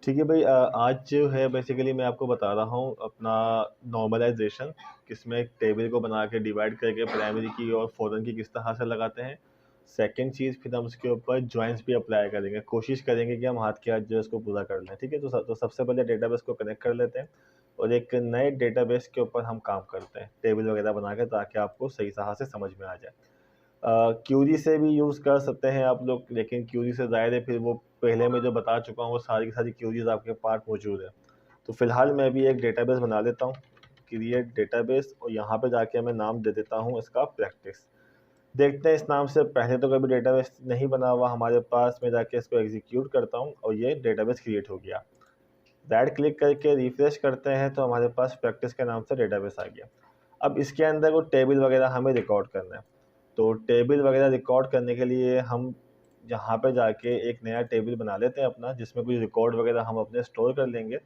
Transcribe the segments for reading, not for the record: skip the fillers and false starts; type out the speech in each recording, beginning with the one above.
ठीक है भाई, आज जो है बेसिकली मैं आपको बता रहा हूँ अपना नॉर्मलाइजेशन, किसमें एक टेबल को बना के डिवाइड करके प्राइमरी की और फॉरेन की किस तरह से लगाते हैं। सेकंड चीज़, फिर हम उसके ऊपर जॉइंट्स भी अप्लाई करेंगे, कोशिश करेंगे कि हम हाथ के हाथ जो है उसको पूरा कर लें। ठीक है, तो सबसे पहले डेटाबेस को कनेक्ट कर लेते हैं और एक नए डेटाबेस के ऊपर हम काम करते हैं टेबल वगैरह बना के, ताकि आपको सही तरह से समझ में आ जाए। क्यूरी से भी यूज़ कर सकते हैं आप लोग, लेकिन क्यूरी से ज़ाहिर है फिर वो पहले मैं जो बता चुका हूँ वो सारी की सारी क्यूरीज आपके पास मौजूद है। तो फिलहाल मैं भी एक डेटाबेस बना लेता हूँ, क्रिएट डेटाबेस, और यहाँ पे जाके मैं नाम दे देता हूँ इसका प्रैक्टिस। देखते हैं, इस नाम से पहले तो कभी डेटाबेस नहीं बना हुआ हमारे पास। मैं जाके इसको एग्जीक्यूट करता हूँ और ये डेटाबेस क्रिएट हो गया। राइट क्लिक करके रिफ्रेश करते हैं तो हमारे पास प्रैक्टिस के नाम से डेटाबेस आ गया। अब इसके अंदर वो टेबल वगैरह हमें रिकॉर्ड करना है। तो टेबल वगैरह रिकॉर्ड करने के लिए हम यहाँ पे जाके एक नया टेबल बना लेते हैं अपना, जिसमें कुछ रिकॉर्ड वगैरह हम अपने स्टोर कर लेंगे।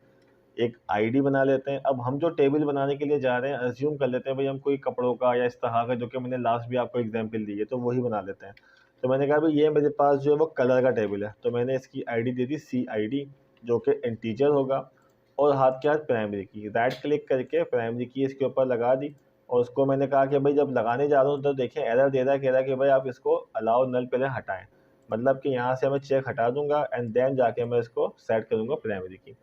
एक आईडी बना लेते हैं। अब हम जो टेबल बनाने के लिए जा रहे हैं, अज्यूम कर लेते हैं भाई हम कोई कपड़ों का या इस तरह का, जो कि मैंने लास्ट भी आपको एग्जांपल दी है, तो वही बना लेते हैं। तो मैंने कहा भाई ये मेरे पास जो है वो कलर का टेबल है, तो मैंने इसकी आईडी दे दी CID, जो कि इंटीजर होगा, और हाथ के हाथ प्राइमरी की, राइट क्लिक करके प्राइमरी की इसके ऊपर लगा दी। और उसको मैंने कहा कि भाई जब लगाने जा रहा हूँ तो देखिए एरर दे रहा है, कह रहा है कि भाई आप इसको अलाउ नल पहले हटाएं। मतलब कि यहाँ से मैं चेक हटा दूंगा एंड देन जाके मैं इसको सेट करूंगा प्राइमरी की।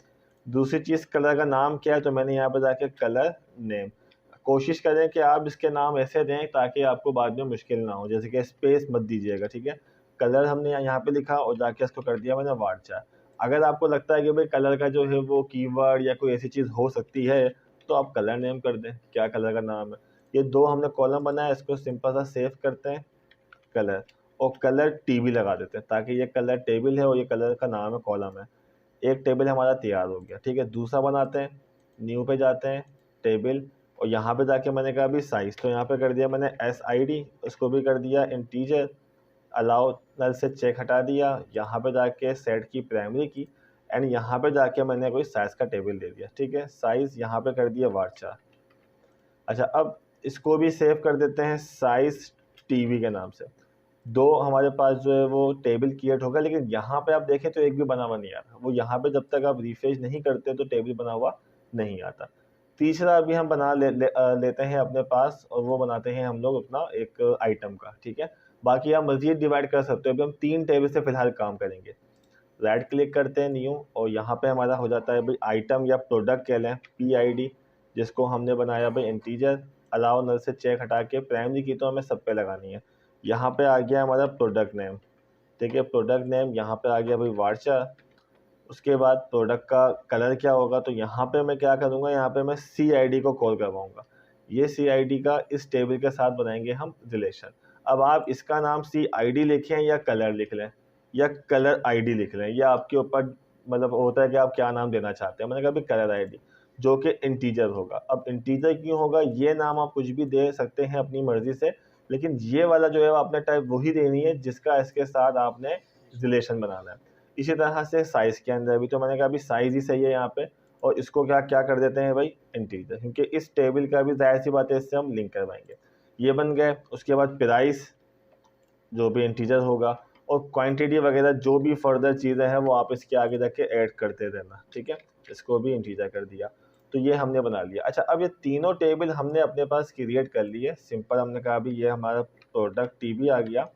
दूसरी चीज़, कलर का नाम क्या है, तो मैंने यहाँ पर जाके कलर नेम, कोशिश करें कि आप इसके नाम ऐसे दें ताकि आपको बाद में मुश्किल ना हो, जैसे कि स्पेस मत दीजिएगा। ठीक है, कलर हमने यहाँ पे लिखा और जाके इसको कर दिया मैंने वार्चा। अगर आपको लगता है कि भाई कलर का जो है वो कीवर्ड या कोई ऐसी चीज़ हो सकती है, तो आप कलर नेम कर दें, क्या कलर का नाम है। ये दो हमने कॉलम बनाया, इसको सिंपल सा सेव करते हैं, कलर, और कलर टीवी लगा देते हैं, ताकि ये कलर टेबल है और ये कलर का नाम है, कॉलम है। एक टेबल हमारा तैयार हो गया। ठीक है, दूसरा बनाते हैं, न्यू पे जाते हैं, टेबल, और यहाँ पे जाके मैंने कहा अभी साइज़, तो यहाँ पे कर दिया मैंने SID, उसको भी कर दिया इंटीजर, अलाउ नल से चेक हटा दिया, यहाँ पे जाके सेट की प्राइमरी की, एंड यहाँ पे जाके मैंने कोई साइज़ का टेबल दे दिया। ठीक है, साइज़ यहाँ पे कर दिया वार्चा। अच्छा, अब इसको भी सेव कर देते हैं साइज़ टीवी के नाम से। दो हमारे पास जो है वो टेबल क्रिएट होगा, लेकिन यहाँ पे आप देखें तो एक भी बना हुआ नहीं आता। वो यहाँ पे जब तक आप रिफ्रेश नहीं करते तो टेबल बना हुआ नहीं आता। तीसरा अभी हम लेते हैं अपने पास, और वो बनाते हैं हम लोग अपना एक आइटम का। ठीक है, बाकी आप मजीद डिवाइड कर सकते हो। अभी हम 3 टेबल से फिलहाल काम करेंगे। राइट क्लिक करते हैं न्यू, और यहाँ पे हमारा हो जाता है भाई आइटम या प्रोडक्ट कह लें, PID, जिसको हमने बनाया भाई इंटीजर, अलाउ नल से चेक हटा के प्राइमरी की तो हमें सब पे लगानी है। यहाँ पे आ गया हमारा प्रोडक्ट नेम। ठीक है, प्रोडक्ट नेम यहाँ पे आ गया भाई वार्चा। उसके बाद प्रोडक्ट का कलर क्या होगा, तो यहाँ पे मैं क्या करूँगा, यहाँ पे मैं CID को कॉल करवाऊँगा। ये CID का इस टेबल के साथ बनाएंगे हम रिलेशन। अब आप इसका नाम CID लिखें या कलर लिख लें या कलर ID लिख लें, या आपके ऊपर मतलब होता है कि आप क्या नाम देना चाहते हैं। मैंने कहा भाई कलर ID, जो कि इंटीजर होगा। अब इंटीजर क्यों होगा, ये नाम आप कुछ भी दे सकते हैं अपनी मर्जी से, लेकिन ये वाला जो है आपने टाइप वही देनी है जिसका इसके साथ आपने रिलेशन बनाना है। इसी तरह से साइज़ के अंदर भी, तो मैंने कहा अभी साइज़ ही सही है यहाँ पे, और इसको क्या क्या कर देते हैं भाई इंटीजर, क्योंकि इस टेबल का भी जाहिर सी बात है इससे हम लिंक करवाएंगे। ये बन गए। उसके बाद प्राइस, जो भी इंटीजर होगा, और क्वांटिटी वगैरह जो भी फर्दर चीज़ें हैं वो आप इसके आगे जाके ऐड करते रहना। ठीक है, इसको भी इंटीजर कर दिया, तो ये हमने बना लिया। अच्छा, अब ये तीनों टेबल हमने अपने पास क्रिएट कर लिए सिंपल। हमने कहा अभी ये हमारा प्रोडक्ट टीवी आ गया,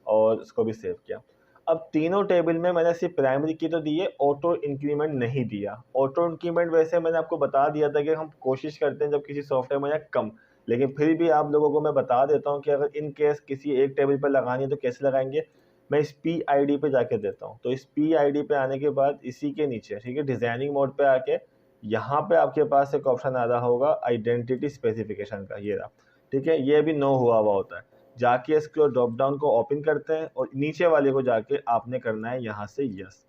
और इसको भी सेव किया। अब तीनों टेबल में मैंने सिर्फ प्राइमरी की तो दी है, ऑटो इंक्रीमेंट नहीं दिया। ऑटो इंक्रीमेंट वैसे मैंने आपको बता दिया था कि हम कोशिश करते हैं जब किसी सॉफ्टवेयर में या कम, लेकिन फिर भी आप लोगों को मैं बता देता हूँ कि अगर इन केस किसी एक टेबल पर लगानी है तो कैसे लगाएंगे। मैं इस PID पे जाके देता हूँ, तो इस PID पे आने के बाद इसी के नीचे, ठीक है, डिज़ाइनिंग मोड पे आके यहाँ पे आपके पास एक ऑप्शन आ रहा होगा आइडेंटिटी स्पेसिफिकेशन का, ये रहा। ठीक है, ये भी नो हुआ हुआ होता है। जाके इसको ड्रॉप डाउन को ओपन करते हैं और नीचे वाले को जाके आपने करना है यहाँ से यस।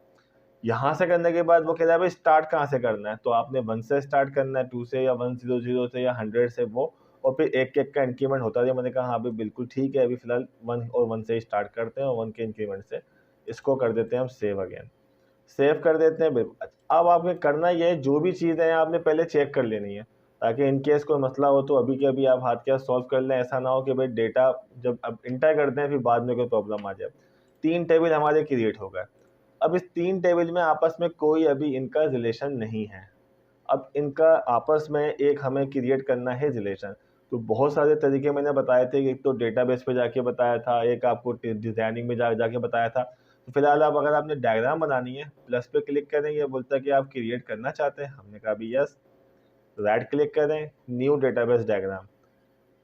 यहाँ से करने के बाद वो कह रहा है भाई स्टार्ट कहाँ से करना है, तो आपने 1 से स्टार्ट करना है, 2 से या 100 से या 100 से वो, और फिर एक एक का इंक्रीमेंट होता है। मैंने कहा हाँ भाई बिल्कुल ठीक है, अभी फिलहाल 1 और 1 से ही स्टार्ट करते हैं और 1 के इंक्रीमेंट से इसको कर देते हैं हम सेव अगेन। सेव कर देते हैं। अब आपने करना ये है, जो भी चीज़ें हैं आपने पहले चेक कर लेनी है, ताकि इन केस कोई मसला हो तो अभी के अभी आप हाथ के हाथ सॉल्व कर लें। ऐसा ना हो कि भाई डेटा जब अब इंटर करते हैं फिर बाद में कोई प्रॉब्लम आ जाए। 3 टेबल हमारे क्रिएट हो गए। अब इस 3 टेबल में आपस में कोई अभी इनका रिलेशन नहीं है। अब इनका आपस में एक हमें क्रिएट करना है रिलेशन। तो बहुत सारे तरीके मैंने बताए थे, एक तो डेटाबेस पे जाके बताया था, एक आपको डिजाइनिंग में जाके बताया था। तो फिलहाल अब अगर आपने डायग्राम बनानी है, प्लस पे क्लिक करें, ये बोलता है कि आप क्रिएट करना चाहते हैं, हमने कहा भी यस, राइट क्लिक करें, न्यू डेटाबेस डायग्राम।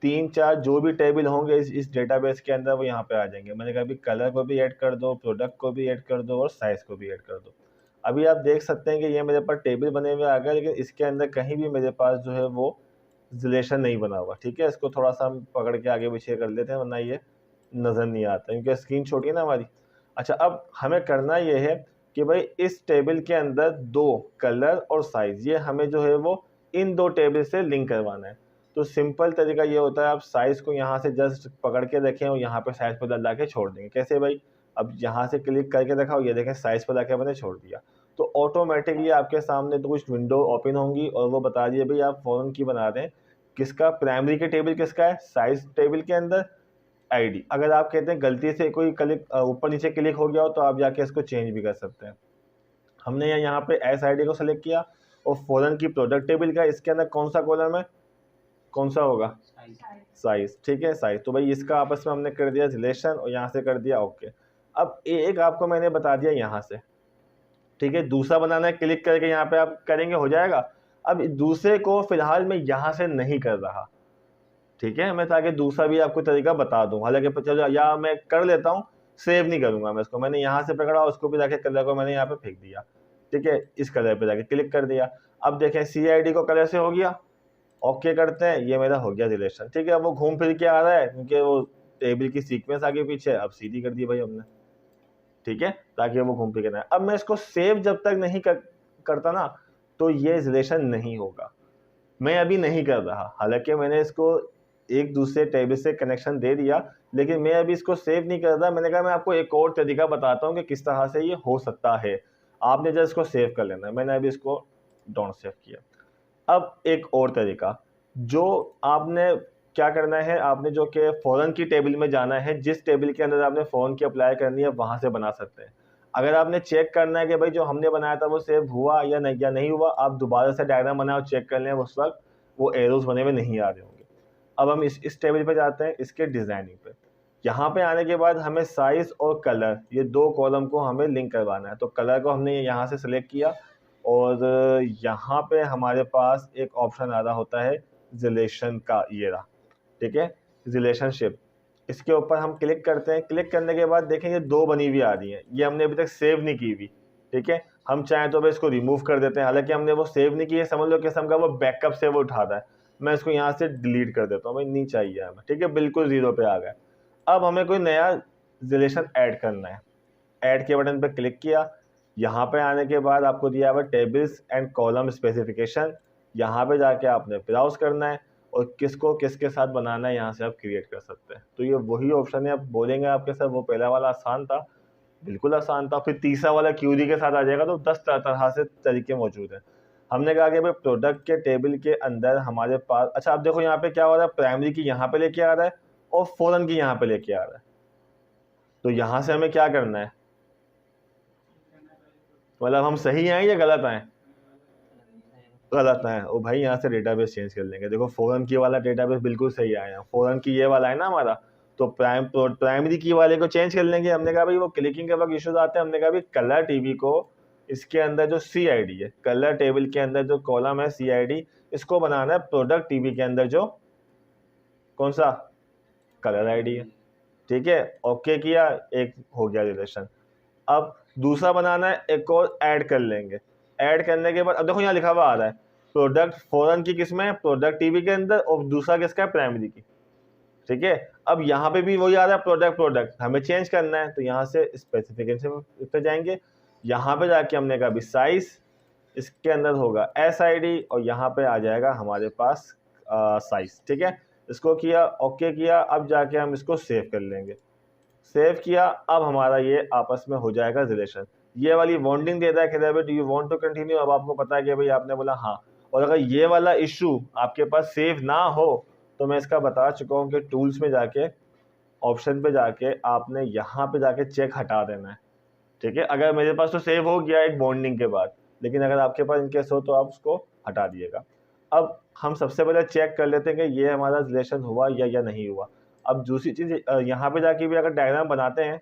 3-4 जो भी टेबल होंगे इस डेटाबेस के अंदर वो यहाँ पे आ जाएंगे। मैंने कहा भी कलर को भी ऐड कर दो, प्रोडक्ट को भी ऐड कर दो और साइज को भी ऐड कर दो। अभी आप देख सकते हैं कि ये मेरे पास टेबल बने हुए आ गए, लेकिन इसके अंदर कहीं भी मेरे पास जो है वो रिलेशन नहीं बना हुआ। ठीक है, इसको थोड़ा सा हम पकड़ के आगे पीछे कर लेते हैं, वरना ये नज़र नहीं आता क्योंकि स्क्रीन छोटी है ना हमारी। अच्छा, अब हमें करना ये है कि भाई इस टेबल के अंदर 2 कलर और साइज, ये हमें जो है वो इन 2 टेबल से लिंक करवाना है। तो सिंपल तरीका ये होता है, आप साइज को यहाँ से जस्ट पकड़ के रखें और यहाँ पे साइज पर ला के छोड़ देंगे। कैसे भाई? अब यहाँ से क्लिक करके रखा और ये देखें साइज पर लाके मैंने छोड़ दिया, तो ऑटोमेटिकली आपके सामने तो कुछ विंडो ओपन होंगी और वो बता दिए भाई आप फॉरन की बना रहे हैं, किसका प्राइमरी के टेबल किसका है, साइज टेबल के अंदर, आईडी। अगर आप कहते हैं गलती से कोई क्लिक ऊपर नीचे क्लिक हो गया हो तो आप जाके इसको चेंज भी कर सकते हैं। हमने यहाँ पे एस आई डी को सेलेक्ट किया और फॉरन की प्रोडक्ट टेबल का इसके अंदर कौन सा कॉलम है, कौन सा होगा, साइज। ठीक है, साइज। तो भाई इसका आपस में हमने कर दिया रिलेशन और यहाँ से कर दिया ओके। अब एक आपको मैंने बता दिया यहाँ से, ठीक है, दूसरा बनाना है, क्लिक करके यहाँ पे आप करेंगे हो जाएगा। अब दूसरे को फिलहाल मैं यहाँ से नहीं कर रहा, ठीक है, मैं ताकि दूसरा भी आपको तरीका बता दूं। हालांकि चलो या मैं कर लेता हूँ, सेव नहीं करूंगा मैं इसको। मैंने यहाँ से पकड़ा, उसको भी जाके कलर को मैंने यहाँ पे फेंक दिया। ठीक है, इस कलर पे जाके क्लिक कर दिया। अब देखें CID को कलर से हो गया, ओके करते हैं, ये मेरा हो गया रिलेशन। ठीक है, अब वो घूम फिर के आ रहा है क्योंकि वो टेबल की सीक्वेंस आगे पीछे, अब सीधी कर दी भाई हमने। ठीक है, ताकि वो घूम फिर के ना। अब मैं इसको सेव जब तक नहीं करता ना, तो ये रिलेशन नहीं होगा। मैं अभी नहीं कर रहा, हालांकि मैंने इसको एक दूसरे टेबल से कनेक्शन दे दिया, लेकिन मैं अभी इसको सेव नहीं कर रहा। मैंने कहा मैं आपको एक और तरीका बताता हूँ कि किस तरह से ये हो सकता है। आपने जब इसको सेव कर लेना है, मैंने अभी इसको डोंट सेव किया। अब एक और तरीका, जो आपने क्या करना है, आपने जो कि फॉरन की टेबल में जाना है, जिस टेबल के अंदर आपने फॉरन की अप्लाई करनी है वहां से बना सकते हैं। अगर आपने चेक करना है कि भाई जो हमने बनाया था वो सेव हुआ या नहीं हुआ, आप दोबारा से डायग्राम बनाओ, चेक कर लें, उस वक्त वो एरोज बने हुए नहीं आ रहे होंगे। अब हम इस टेबल पे जाते हैं, इसके डिज़ाइनिंग पे। यहाँ पे आने के बाद हमें साइज और कलर, ये 2 कॉलम को हमें लिंक करवाना है। तो कलर को हमने यहाँ से सिलेक्ट किया और यहाँ पे हमारे पास एक ऑप्शन आ रहा होता है रिलेशन का, ये रहा। ठीक है, रिलेशनशिप, इसके ऊपर हम क्लिक करते हैं। क्लिक करने के बाद देखें ये 2 बनी हुई आ रही हैं, ये हमने अभी तक सेव नहीं की हुई। ठीक है, हम चाहें तो इसको रिमूव कर देते हैं, हालांकि हमने वो सेव नहीं की है, समझ लो किस्म का वो बैकअप से वो उठा रहा है। मैं इसको यहाँ से डिलीट कर देता हूँ, भाई नहीं चाहिए हमें। ठीक है, बिल्कुल 0 पे आ गया। अब हमें कोई नया रिलेशन ऐड करना है, ऐड के बटन पर क्लिक किया। यहाँ पे आने के बाद आपको दिया हुआ टेबल्स एंड कॉलम स्पेसिफिकेशन, यहाँ पे जाके आपने ब्राउज करना है और किसको किसके साथ बनाना है यहाँ से आप क्रिएट कर सकते हैं। तो ये वही ऑप्शन है। आप बोलेंगे आपके साथ वो पहला वाला आसान था, बिल्कुल आसान था, फिर तीसरा वाला क्यूरी के साथ आ जाएगा। तो 10 तरह से तरीके मौजूद हैं। हमने कहा कि भाई प्रोडक्ट के टेबल के अंदर हमारे पास, अच्छा अब देखो यहाँ पे क्या हो रहा है, प्राइमरी की यहाँ पे लेके आ रहा है और फॉरन की यहाँ पे लेके आ रहा है। तो यहाँ से हमें क्या करना है, मतलब हम सही आए या गलत आए, गलत आए। ओ भाई यहाँ से डेटाबेस चेंज कर लेंगे। देखो फॉरन की वाला डेटाबेस बिल्कुल सही आया है, फॉरन की ये वाला है ना हमारा, तो प्राइमरी की वाले को चेंज कर लेंगे। हमने कहा भाई वो क्लिकिंग के वक्त इश्यूज आते हैं, हमने कहा भाई कलर टीवी को इसके अंदर जो CID है, कलर टेबल के अंदर जो कॉलम है CID, इसको बनाना है प्रोडक्ट टीवी के अंदर जो कौन सा कलर ID है। ठीक है, ओके किया, एक हो गया रिलेशन। अब दूसरा बनाना है, एक और ऐड कर लेंगे। ऐड करने के बाद अब देखो यहाँ लिखा हुआ आ रहा है प्रोडक्ट फॉरन की किसमें, प्रोडक्ट टीवी के अंदर, और दूसरा किसका है, प्राइमरी की। ठीक है, अब यहाँ पे भी वही आ रहा है प्रोडक्ट हमें चेंज करना है। तो यहाँ से स्पेसिफिकेशन पे जाएंगे, यहाँ पे जाके हमने कहा साइज, इसके अंदर होगा SID और यहाँ पे आ जाएगा हमारे पास साइज। ठीक है, इसको किया, ओके किया। अब जाके हम इसको सेव कर लेंगे। सेव किया, अब हमारा ये आपस में हो जाएगा रिलेशन। ये वाली वार्निंग दे रहा है कि do you want to continue. अब आपको पता है कि भाई आपने बोला हाँ। और अगर ये वाला इशू आपके पास सेव ना हो, तो मैं इसका बता चुका हूँ कि टूल्स में जाके ऑप्शन पे जाके आपने यहाँ पे जाके चेक हटा देना है। ठीक है, अगर मेरे पास तो सेव हो गया एक बॉन्डिंग के बाद, लेकिन अगर आपके पास इनकेस हो तो आप उसको हटा दिएगा। अब हम सबसे पहले चेक कर लेते हैं कि ये हमारा रिलेशन हुआ या नहीं हुआ। अब दूसरी चीज़ यहाँ पे जाके भी अगर डायग्राम बनाते हैं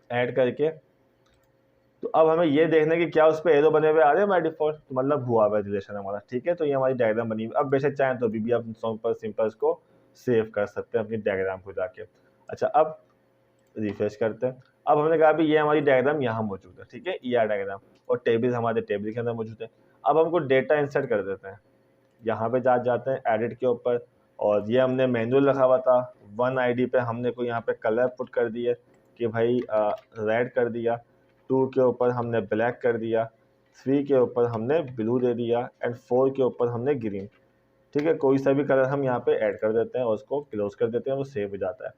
ऐड करके, तो अब हमें ये देखना है कि क्या उस पर एरो बने हुए आ रहे हैं बाय डिफॉल्ट, तो मतलब हुआ हुआ रिलेशन हमारा। ठीक है, तो ये हमारी डायग्राम बनी हुई। अब बेशक चाहें तो भी आप सिंपल इसको सेव कर सकते हैं अपनी डायग्राम को जाके। अच्छा, अब रिफ्रेश करते हैं। अब हमने कहा भी ये हमारी डायग्राम यहाँ मौजूद है, ठीक है, ER डायग्राम, और टेबल हमारे टेबल के अंदर मौजूद है। अब हमको डेटा इंसर्ट कर देते हैं, यहाँ पे जाते हैं एडिट के ऊपर, और ये हमने मैनुअल रखा हुआ था। 1 ID पे हमने को यहाँ पे कलर पुट कर दिए कि भाई रेड कर दिया, 2 के ऊपर हमने ब्लैक कर दिया, 3 के ऊपर हमने ब्लू दे दिया, एंड 4 के ऊपर हमने ग्रीन। ठीक है, कोई सा भी कलर हम यहाँ पे ऐड कर देते हैं और उसको क्लोज कर देते हैं, वो सेव हो जाता है।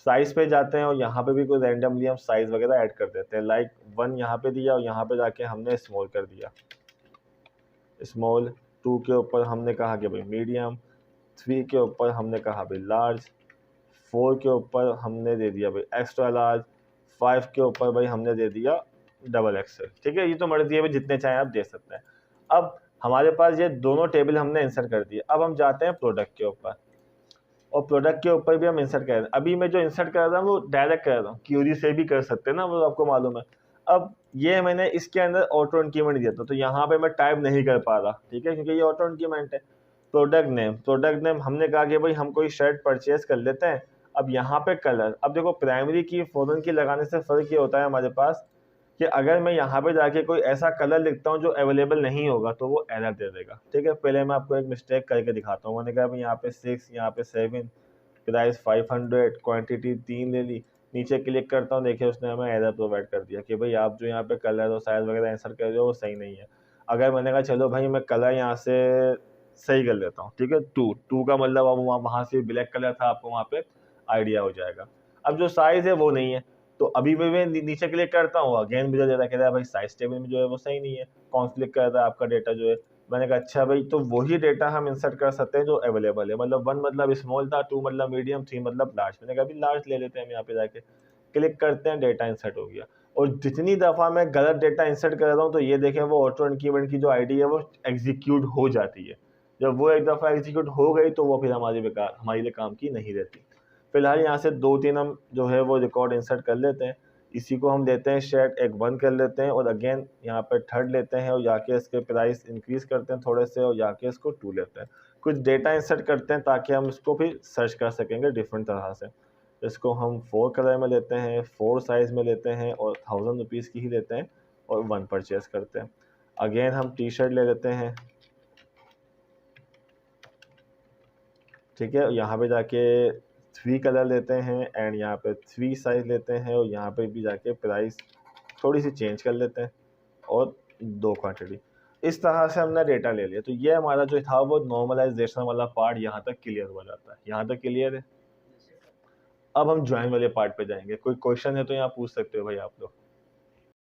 साइज पे जाते हैं और यहाँ पे भी कोई रैंडमली हम साइज वगैरह ऐड कर देते हैं, लाइक 1 यहाँ पे दिया और यहाँ पे जाके हमने स्मॉल कर दिया, स्मॉल। 2 के ऊपर हमने कहा कि भाई मीडियम, 3 के ऊपर हमने कहा भाई लार्ज, 4 के ऊपर हमने दे दिया भाई एक्स्ट्रा लार्ज, 5 के ऊपर भाई हमने दे दिया XXL। ठीक है, ये तो मर्जी है भाई, जितने चाहें आप दे सकते हैं। अब हमारे पास ये दोनों टेबल हमने इंसर्ट कर दिए। अब हम जाते हैं प्रोडक्ट के ऊपर, और प्रोडक्ट के ऊपर भी हम इंसर्ट कर रहे हैं। अभी मैं जो इंसर्ट कर रहा हूँ वो डायरेक्ट कर रहा हूँ, क्यूरी से भी कर सकते हैं ना, वो आपको मालूम है। अब ये मैंने इसके अंदर ऑटो इंक्रीमेंट दिया था, तो यहाँ पे मैं टाइप नहीं कर पा रहा, ठीक है, क्योंकि ये ऑटो इंक्रीमेंट है। प्रोडक्ट नेम हमने कहा कि भाई हम कोई शर्ट परचेज कर लेते हैं। अब यहाँ पे कलर, अब देखो प्राइमरी की फॉरेन की लगाने से फ़र्क ये होता है हमारे पास कि अगर मैं यहाँ पे जाके कोई ऐसा कलर लिखता हूँ जो अवेलेबल नहीं होगा तो वो एरर दे देगा। ठीक है, पहले मैं आपको एक मिस्टेक करके दिखाता हूँ। मैंने कहा भाई यहाँ पे 6, यहाँ पे 7, प्राइस 500, क्वांटिटी 3 ले ली। नीचे क्लिक करता हूँ, देखिए उसने हमें एरर प्रोवाइड कर दिया कि भाई आप जो यहाँ पे कलर और साइज वगैरह आंसर कर रहे हो वो सही नहीं है। अगर मैंने कहा चलो भाई मैं कलर यहाँ से सही कर लेता हूँ, ठीक है, 2 का मतलब अब वहाँ से ब्लैक कलर था, आपको वहाँ पे आइडिया हो जाएगा। अब जो साइज है वो नहीं है, तो अभी मैं नीचे क्लिक करता हूँ, अगेन मुझे दे रहा है भाई साइज टेबल में जो है वो सही नहीं है, कॉन्फ्लिक्ट कर रहा है आपका डेटा जो है। मैंने कहा अच्छा भाई, तो वही डेटा हम इंसर्ट कर सकते हैं जो अवेलेबल है, मतलब 1 मतलब स्मॉल था, 2 मतलब मीडियम, 3 मतलब लार्ज। मैंने कहा लार्ज ले लेते हैं हम। यहाँ पे जाके क्लिक करते हैं, डेटा इंसर्ट हो गया। और जितनी दफ़ा मैं गलत डेटा इंसर्ट कर रहा हूँ तो ये देखें वो ऑटो इंक्रीमेंट की जो आईडी है वो एग्जीक्यूट हो जाती है। जब वो एक दफ़ा एग्जीक्यूट हो गई तो वो फिर हमारी बेकार, हमारे लिए काम की नहीं रहती। फिलहाल यहाँ से 2-3 हम जो है वो रिकॉर्ड इंसर्ट कर लेते हैं। इसी को हम लेते हैं शेड एक 1 कर लेते हैं, और अगेन यहाँ पे 3rd लेते हैं और जाके इसके प्राइस इंक्रीज करते हैं थोड़े से, और जाके इसको 2 लेते हैं। कुछ डेटा इंसर्ट करते हैं ताकि हम इसको फिर सर्च कर सकेंगे डिफरेंट तरह से। इसको हम 4 कलर में लेते हैं, 4 साइज में लेते हैं, और 1000 रुपीज़ की ही लेते हैं, और 1 परचेज करते हैं। अगेन हम टी शर्ट ले लेते हैं, ठीक है, यहाँ पे जाके 3 कलर लेते हैं, एंड यहाँ पे 3 साइज लेते हैं, और यहाँ पे भी जाके प्राइस थोड़ी सी चेंज कर लेते हैं, और 2 क्वांटिटी। इस तरह से हमने डेटा ले लिया। तो ये हमारा जो था वो नॉर्मलाइजेशन वाला पार्ट यहाँ तक क्लियर हो जाता है। यहाँ तक क्लियर है। अब हम ज्वाइन वाले पार्ट पे जाएंगे। कोई क्वेश्चन है तो यहाँ पूछ सकते हो भाई आप लोग।